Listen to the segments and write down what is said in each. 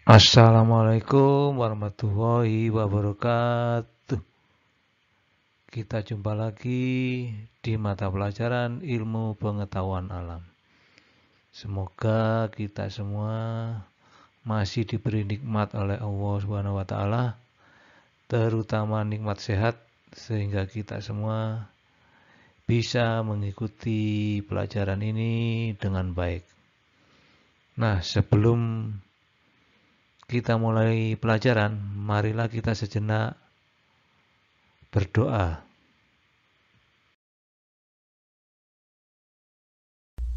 Assalamualaikum warahmatullahi wabarakatuh. Kita jumpa lagi di mata pelajaran ilmu pengetahuan alam. Semoga kita semua masih diberi nikmat oleh Allah Subhanahu wa taala, terutama nikmat sehat sehingga kita semua bisa mengikuti pelajaran ini dengan baik. Nah, sebelum kita mulai pelajaran, marilah kita sejenak berdoa.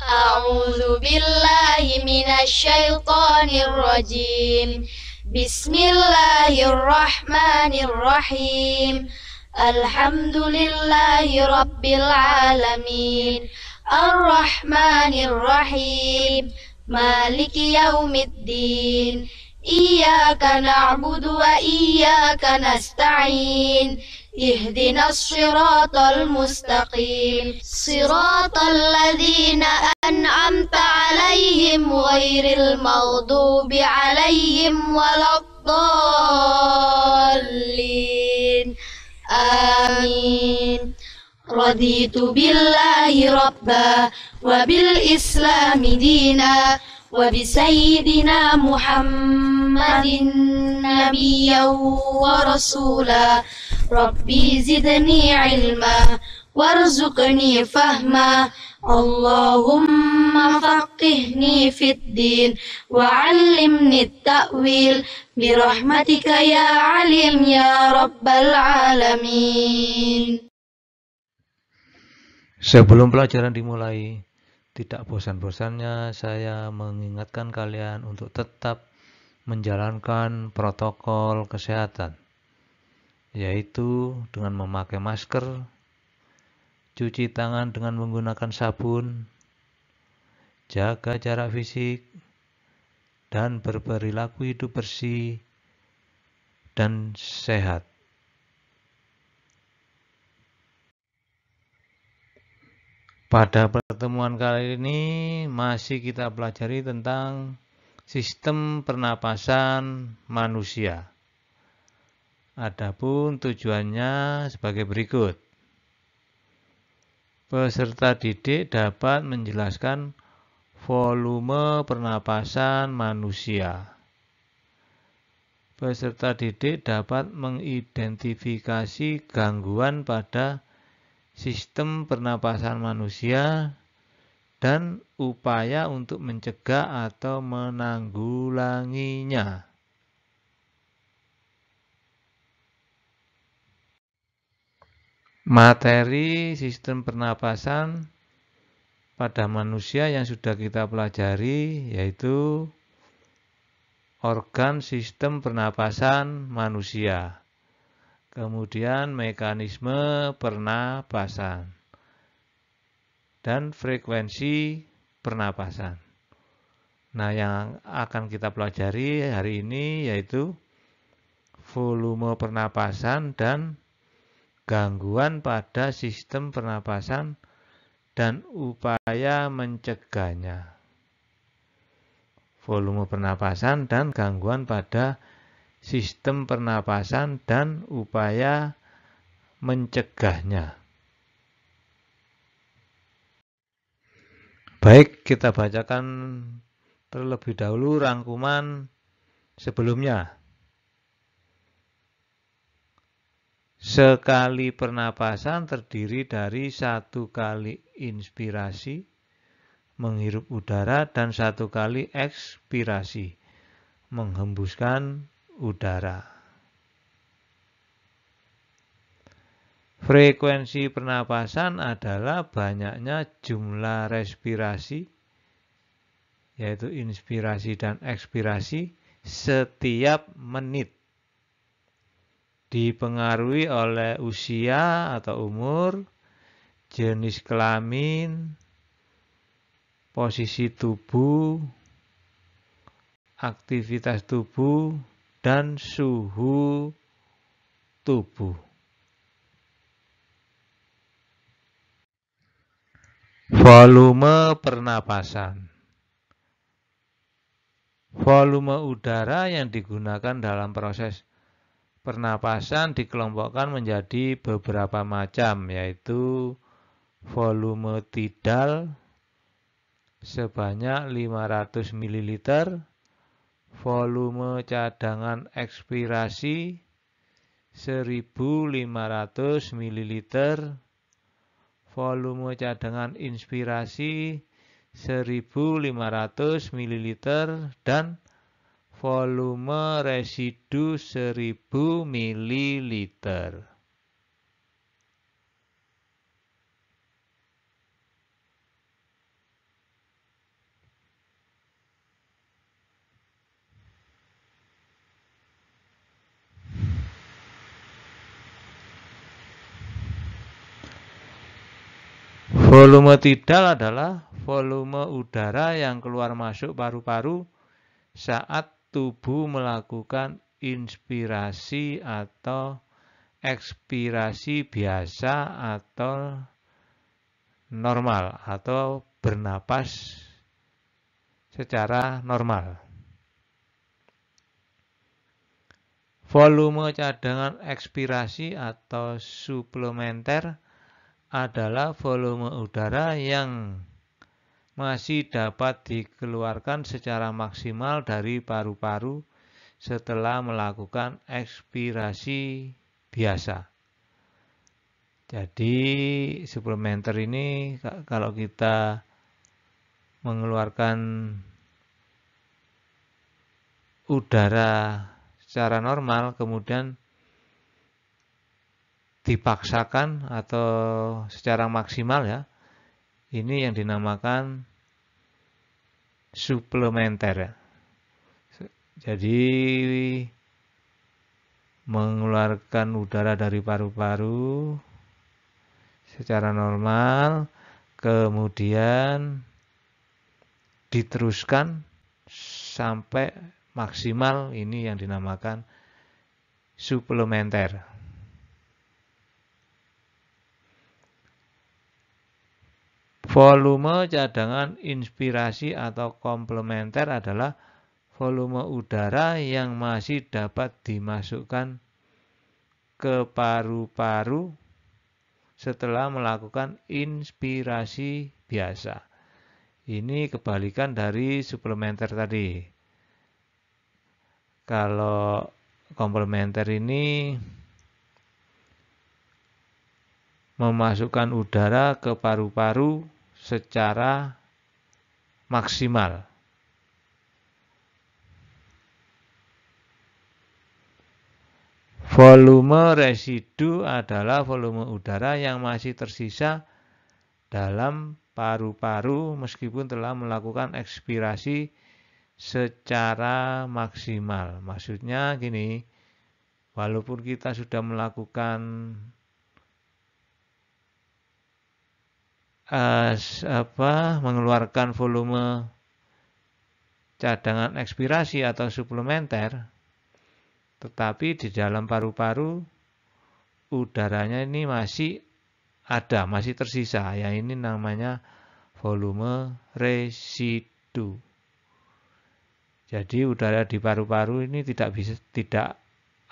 أعوذ بالله من الشيطان الرجيم بسم الله الرحمن الرحيم الحمد لله رب العالمين الرحمن الرحيم مالك يوم الدين إياك نعبد وإياك نستعين اهدنا الصراط المستقيم صراط الذين أنعمت عليهم غير المغضوب عليهم ولا الضالين آمين رضيت بالله ربا وبالإسلام دينا وبسيدنا محمد نبيا ورسولا ربي زدني علما وارزقني فهما اللهم فقهني في الدين وعلمني التأويل برحمتك يا عليم يا رب العالمين. Sebelum pelajaran dimulai, tidak bosan-bosannya saya mengingatkan kalian untuk tetap menjalankan protokol kesehatan, yaitu dengan memakai masker, cuci tangan dengan menggunakan sabun, jaga jarak fisik, dan berperilaku hidup bersih dan sehat. Pada pertemuan kali ini masih kita pelajari tentang sistem pernapasan manusia. Adapun tujuannya sebagai berikut. Peserta didik dapat menjelaskan volume pernapasan manusia. Peserta didik dapat mengidentifikasi gangguan pada sistem pernapasan manusia dan upaya untuk mencegah atau menanggulanginya. Materi sistem pernapasan pada manusia yang sudah kita pelajari yaitu organ sistem pernapasan manusia. Kemudian mekanisme pernapasan dan frekuensi pernapasan. Nah, yang akan kita pelajari hari ini yaitu volume pernapasan dan gangguan pada sistem pernapasan dan upaya mencegahnya. Volume pernapasan dan gangguan pada sistem pernapasan dan upaya mencegahnya. Baik, kita bacakan terlebih dahulu rangkuman sebelumnya. Sekali pernapasan terdiri dari satu kali inspirasi, menghirup udara, dan satu kali ekspirasi, menghembuskan udara. Frekuensi pernapasan adalah banyaknya jumlah respirasi, yaitu inspirasi dan ekspirasi, setiap menit. Dipengaruhi oleh usia atau umur, jenis kelamin, posisi tubuh, aktivitas tubuh, dan suhu tubuh. Volume pernapasan. Volume udara yang digunakan dalam proses pernapasan dikelompokkan menjadi beberapa macam, yaitu volume tidal sebanyak 500 ml, volume cadangan ekspirasi 1500 ml, volume cadangan inspirasi 1500 ml, dan volume residu 1000 ml. Volume tidal adalah volume udara yang keluar masuk paru-paru saat tubuh melakukan inspirasi atau ekspirasi biasa atau normal atau bernapas secara normal. Volume cadangan ekspirasi atau suplementer adalah volume udara yang masih dapat dikeluarkan secara maksimal dari paru-paru setelah melakukan ekspirasi biasa. Jadi suplementer ini kalau kita mengeluarkan udara secara normal kemudian dipaksakan atau secara maksimal, ya, ini yang dinamakan suplementer. Jadi mengeluarkan udara dari paru-paru secara normal kemudian diteruskan sampai maksimal, ini yang dinamakan suplementer. Volume cadangan inspirasi atau komplementer adalah volume udara yang masih dapat dimasukkan ke paru-paru setelah melakukan inspirasi biasa. Ini kebalikan dari suplementer tadi. Kalau komplementer ini memasukkan udara ke paru-paru secara maksimal. Volume residu adalah volume udara yang masih tersisa dalam paru-paru meskipun telah melakukan ekspirasi secara maksimal. Maksudnya gini, walaupun kita sudah melakukan mengeluarkan volume cadangan ekspirasi atau suplementer, tetapi di dalam paru-paru udaranya ini masih ada, masih tersisa, ya, ini namanya volume residu. Jadi udara di paru-paru ini tidak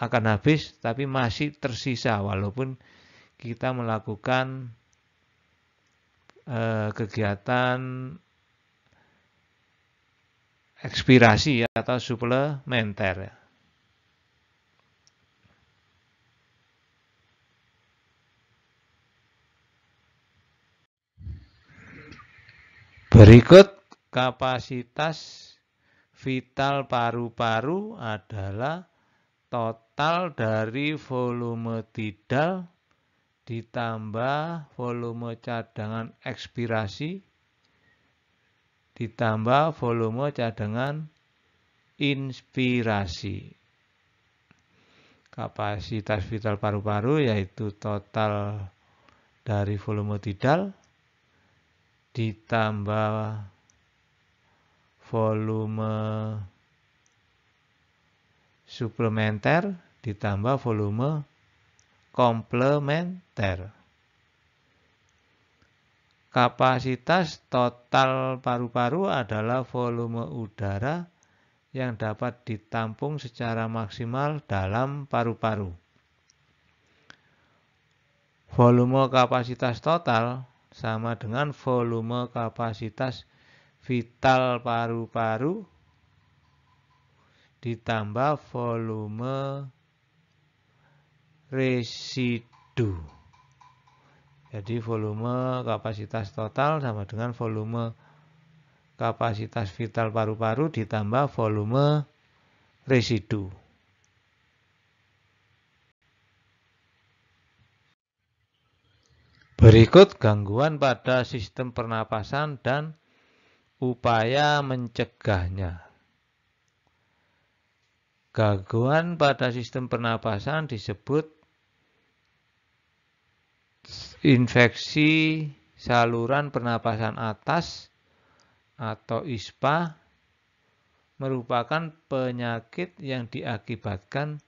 akan habis, tapi masih tersisa walaupun kita melakukan kegiatan ekspirasi atau suplementer. Berikut kapasitas vital paru-paru adalah total dari volume tidal ditambah volume cadangan ekspirasi ditambah volume cadangan inspirasi. Kapasitas vital paru-paru yaitu total dari volume tidal ditambah volume suplementer ditambah volume komplementer. Kapasitas total paru-paru adalah volume udara yang dapat ditampung secara maksimal dalam paru-paru. Volume kapasitas total sama dengan volume kapasitas vital paru-paru ditambah volume residu. Jadi volume kapasitas total sama dengan volume kapasitas vital paru-paru ditambah volume residu. Berikut gangguan pada sistem pernapasan dan upaya mencegahnya. Gangguan pada sistem pernapasan disebut infeksi saluran pernapasan atas atau ISPA, merupakan penyakit yang diakibatkan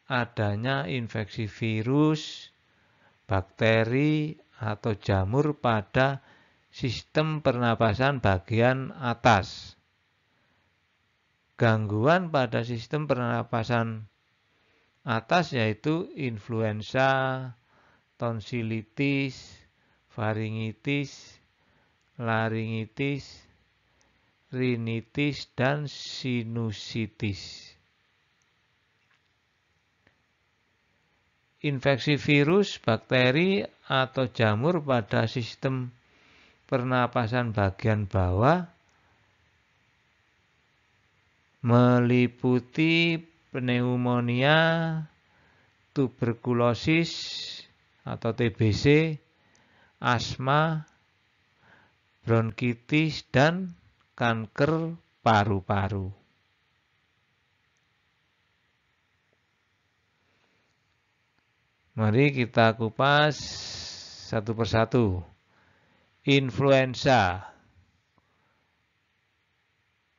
adanya infeksi virus, bakteri, atau jamur pada sistem pernapasan bagian atas. Gangguan pada sistem pernapasan atas yaitu influenza, tonsilitis, faringitis, laringitis, rinitis, dan sinusitis. Infeksi virus, bakteri, atau jamur pada sistem pernapasan bagian bawah meliputi pneumonia, tuberkulosis atau TBC, asma, bronkitis, dan kanker paru-paru. Mari kita kupas satu persatu. Influenza,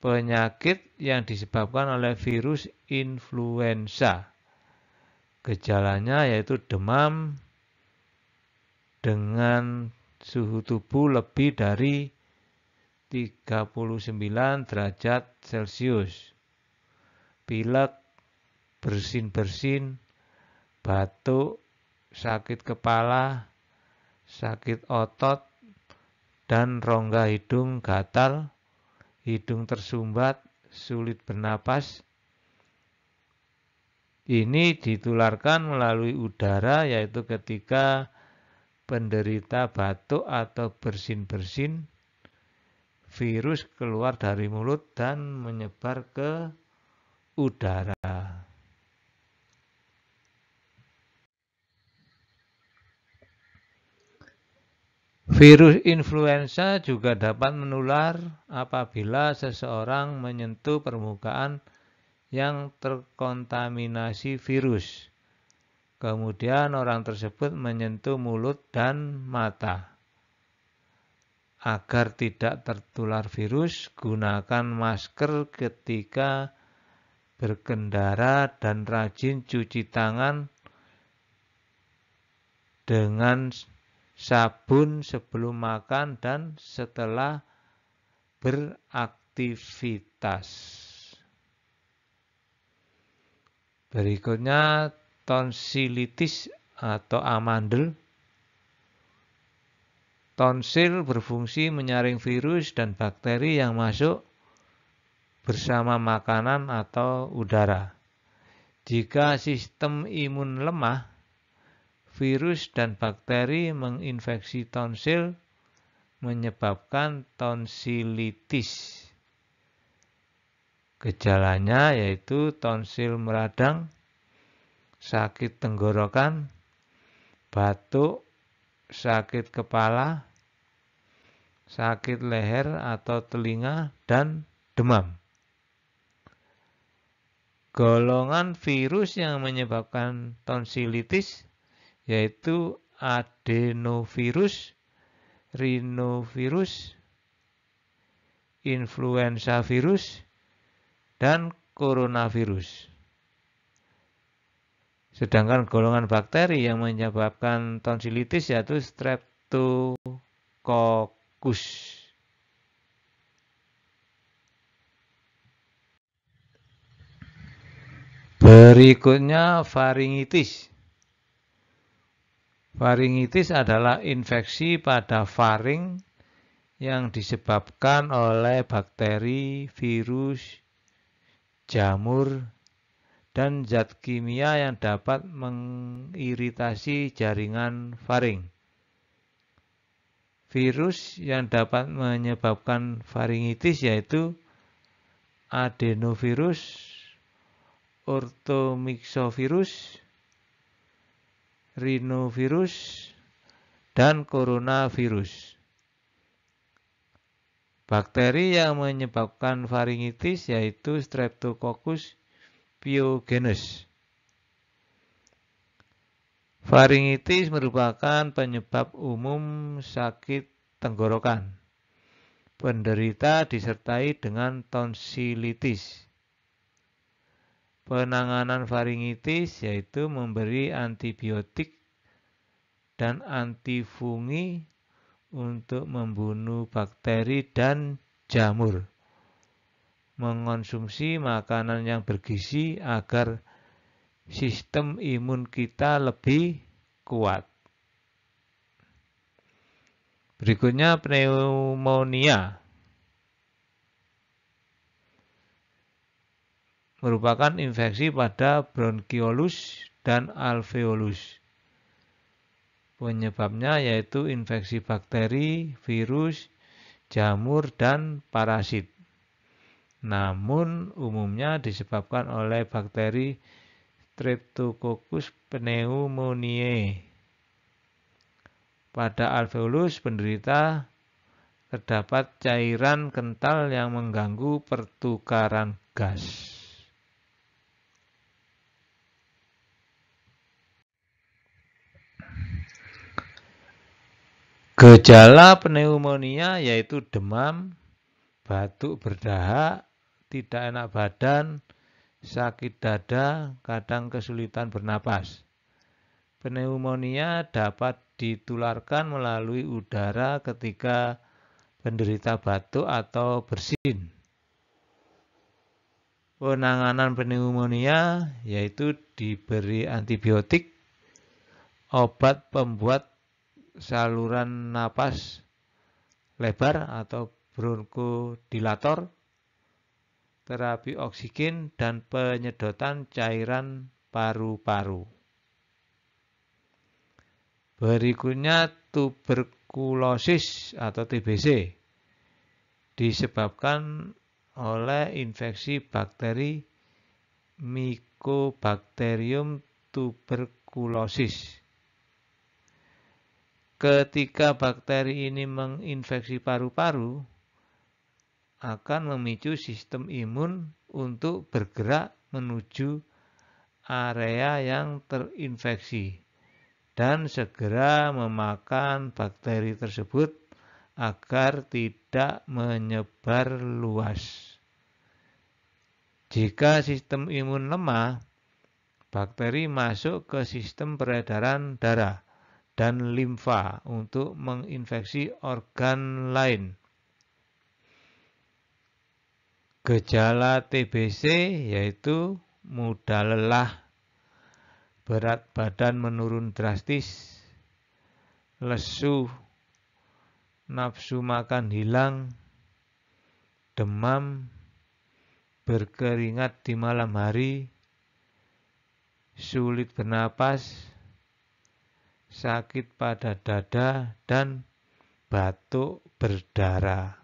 penyakit yang disebabkan oleh virus influenza. Gejalanya yaitu demam dengan suhu tubuh lebih dari 39 derajat Celcius, pilek, bersin-bersin, batuk, sakit kepala, sakit otot, dan rongga hidung gatal, hidung tersumbat, sulit bernapas. Ini ditularkan melalui udara, yaitu ketika penderita batuk atau bersin-bersin, virus keluar dari mulut dan menyebar ke udara. Virus influenza juga dapat menular apabila seseorang menyentuh permukaan yang terkontaminasi virus. Kemudian orang tersebut menyentuh mulut dan mata. Agar tidak tertular virus, gunakan masker ketika berkendara dan rajin cuci tangan dengan sabun sebelum makan dan setelah beraktivitas. Berikutnya tonsilitis atau amandel. Tonsil berfungsi menyaring virus dan bakteri yang masuk bersama makanan atau udara. Jika sistem imun lemah, virus dan bakteri menginfeksi tonsil menyebabkan tonsilitis. Gejalanya yaitu tonsil meradang, sakit tenggorokan, batuk, sakit kepala, sakit leher atau telinga, dan demam. Golongan virus yang menyebabkan tonsilitis yaitu adenovirus, rhinovirus, influenza virus, dan coronavirus. Sedangkan golongan bakteri yang menyebabkan tonsilitis yaitu Streptococcus. Berikutnya faringitis. Faringitis adalah infeksi pada faring yang disebabkan oleh bakteri, virus, jamur, dan zat kimia yang dapat mengiritasi jaringan faring. Virus yang dapat menyebabkan faringitis yaitu adenovirus, orthomyxovirus, rhinovirus, dan coronavirus. Bakteri yang menyebabkan faringitis yaitu Streptococcus pyogenes. Faringitis merupakan penyebab umum sakit tenggorokan. Penderita disertai dengan tonsilitis. Penanganan faringitis yaitu memberi antibiotik dan antifungi untuk membunuh bakteri dan jamur. Mengonsumsi makanan yang bergizi agar sistem imun kita lebih kuat. Berikutnya pneumonia. Merupakan infeksi pada bronkiolus dan alveolus. Penyebabnya yaitu infeksi bakteri, virus, jamur, dan parasit. Namun umumnya disebabkan oleh bakteri Streptococcus pneumoniae. Pada alveolus penderita terdapat cairan kental yang mengganggu pertukaran gas. Gejala pneumonia yaitu demam, batuk berdahak, tidak enak badan, sakit dada, kadang kesulitan bernapas. Pneumonia dapat ditularkan melalui udara ketika penderita batuk atau bersin. Penanganan pneumonia yaitu diberi antibiotik, obat pembuat saluran napas lebar atau bronchodilator, terapi oksigen, dan penyedotan cairan paru-paru. Berikutnya tuberkulosis atau TBC disebabkan oleh infeksi bakteri Mycobacterium tuberculosis. Ketika bakteri ini menginfeksi paru-paru, akan memicu sistem imun untuk bergerak menuju area yang terinfeksi dan segera memakan bakteri tersebut agar tidak menyebar luas. Jika sistem imun lemah, bakteri masuk ke sistem peredaran darah dan limfa untuk menginfeksi organ lain. Gejala TBC yaitu mudah lelah, berat badan menurun drastis, lesu, nafsu makan hilang, demam, berkeringat di malam hari, sulit bernapas, sakit pada dada, dan batuk berdarah.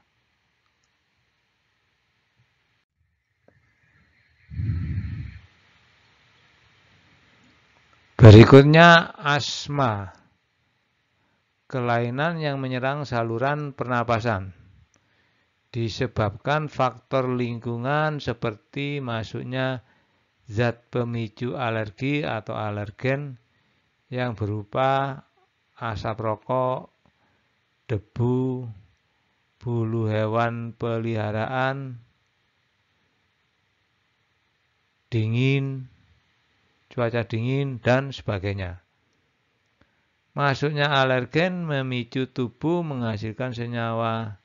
Berikutnya asma, kelainan yang menyerang saluran pernapasan. Disebabkan faktor lingkungan seperti masuknya zat pemicu alergi atau alergen yang berupa asap rokok, debu, bulu hewan peliharaan, dingin, cuaca dingin, dan sebagainya. Masuknya alergen memicu tubuh menghasilkan senyawa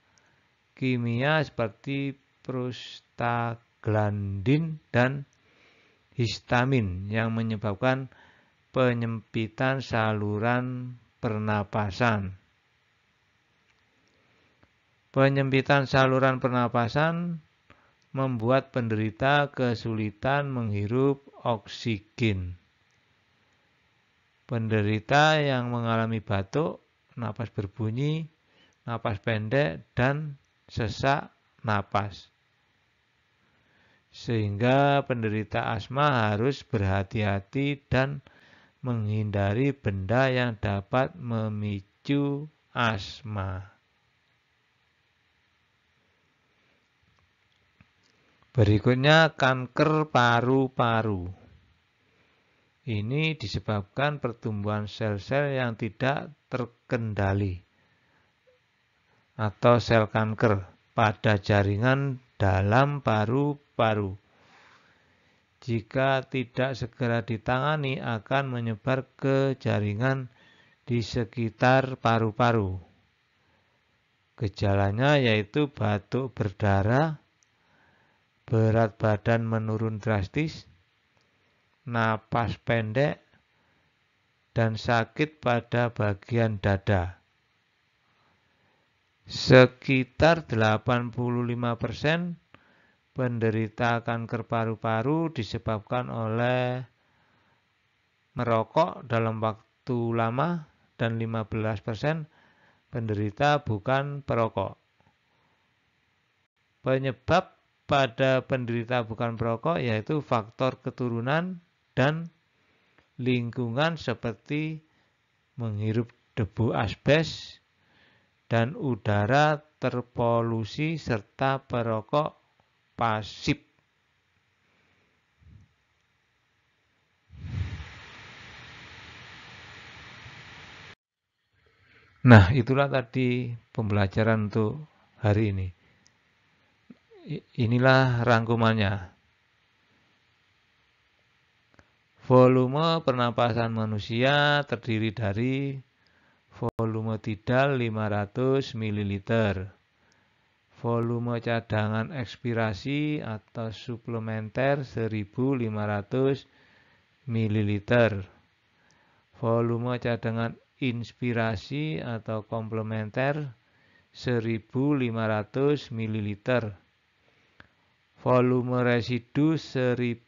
kimia seperti prostaglandin dan histamin yang menyebabkan penyempitan saluran pernapasan. Penyempitan saluran pernapasan membuat penderita kesulitan menghirup oksigen. Penderita yang mengalami batuk, napas berbunyi, napas pendek, dan sesak napas. Sehingga penderita asma harus berhati-hati dan menghindari benda yang dapat memicu asma. Berikutnya kanker paru-paru. Ini disebabkan pertumbuhan sel-sel yang tidak terkendali atau sel kanker pada jaringan dalam paru-paru. Jika tidak segera ditangani akan menyebar ke jaringan di sekitar paru-paru. Gejalanya yaitu batuk berdarah, berat badan menurun drastis, napas pendek, dan sakit pada bagian dada. Sekitar 85% penderita kanker paru-paru disebabkan oleh merokok dalam waktu lama dan 15% penderita bukan perokok. Penyebab pada penderita bukan perokok yaitu faktor keturunan dan lingkungan seperti menghirup debu asbes dan udara terpolusi serta perokok pasif. Nah, itulah tadi pembelajaran untuk hari ini. Inilah rangkumannya. Volume pernapasan manusia terdiri dari volume tidal 500 ml, volume cadangan ekspirasi atau suplementer 1500 ml, volume cadangan inspirasi atau komplementer 1500 ml, volume residu 1000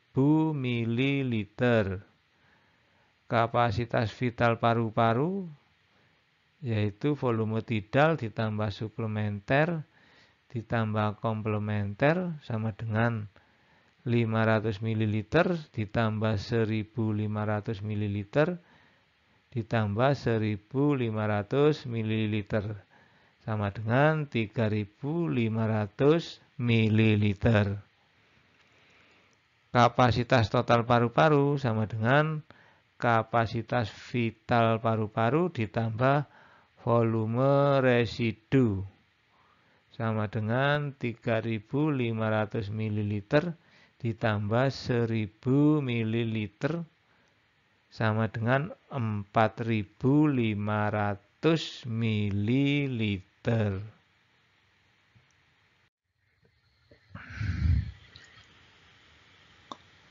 ml, kapasitas vital paru-paru yaitu volume tidal ditambah suplementer ditambah komplementer sama dengan 500 ml ditambah 1500 ml ditambah 1500 ml sama dengan 3500 ml. Kapasitas total paru-paru sama dengan kapasitas vital paru-paru ditambah volume residu sama dengan 3500 ml ditambah 1000 ml sama dengan 4500 ml.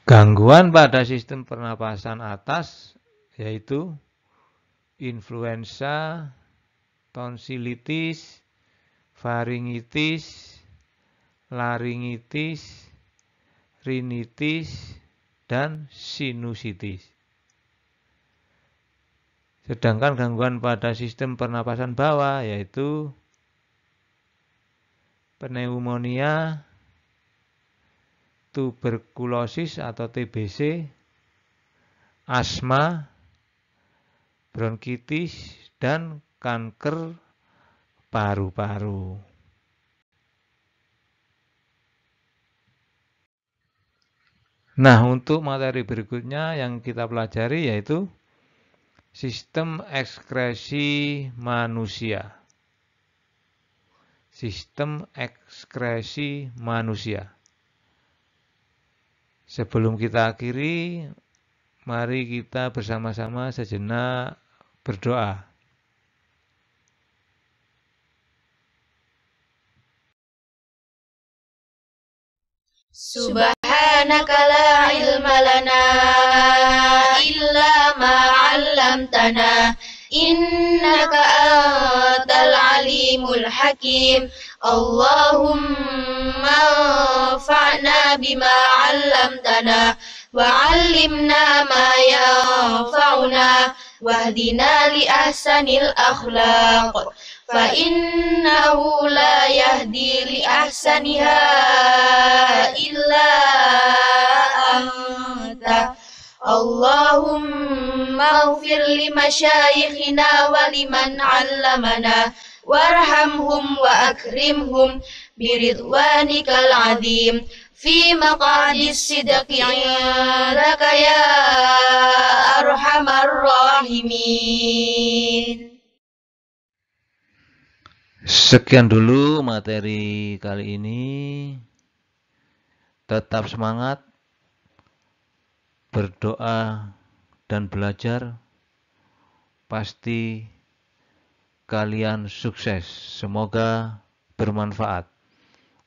Gangguan pada sistem pernapasan atas yaitu influenza, tonsilitis, faringitis, laringitis, rinitis, dan sinusitis. Sedangkan gangguan pada sistem pernapasan bawah yaitu pneumonia, tuberkulosis atau TBC, asma, bronkitis, dan kanker paru-paru. Nah, untuk materi berikutnya yang kita pelajari yaitu sistem ekskresi manusia. Sistem ekskresi manusia. Sebelum kita akhiri, mari kita bersama-sama sejenak berdoa. Subhanallah سبحانك لا علم لنا إلا ما علمتنا إنك أنت العليم الحكيم اللهم انفعنا بما علمتنا وعلمنا ما ينفعنا واهدنا لأحسن الأخلاق فإنه لا يهدي لأحسنها إلا أنت اللهم اغفر لمشايخنا ولمن علمنا وارحمهم وأكرمهم برضوانك العظيم في مقعد الصدق عندك يا أرحم الراحمين. Sekian dulu materi kali ini. Tetap semangat, berdoa dan belajar. Pasti kalian sukses. Semoga bermanfaat.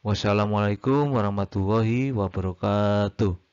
Wassalamualaikum warahmatullahi wabarakatuh.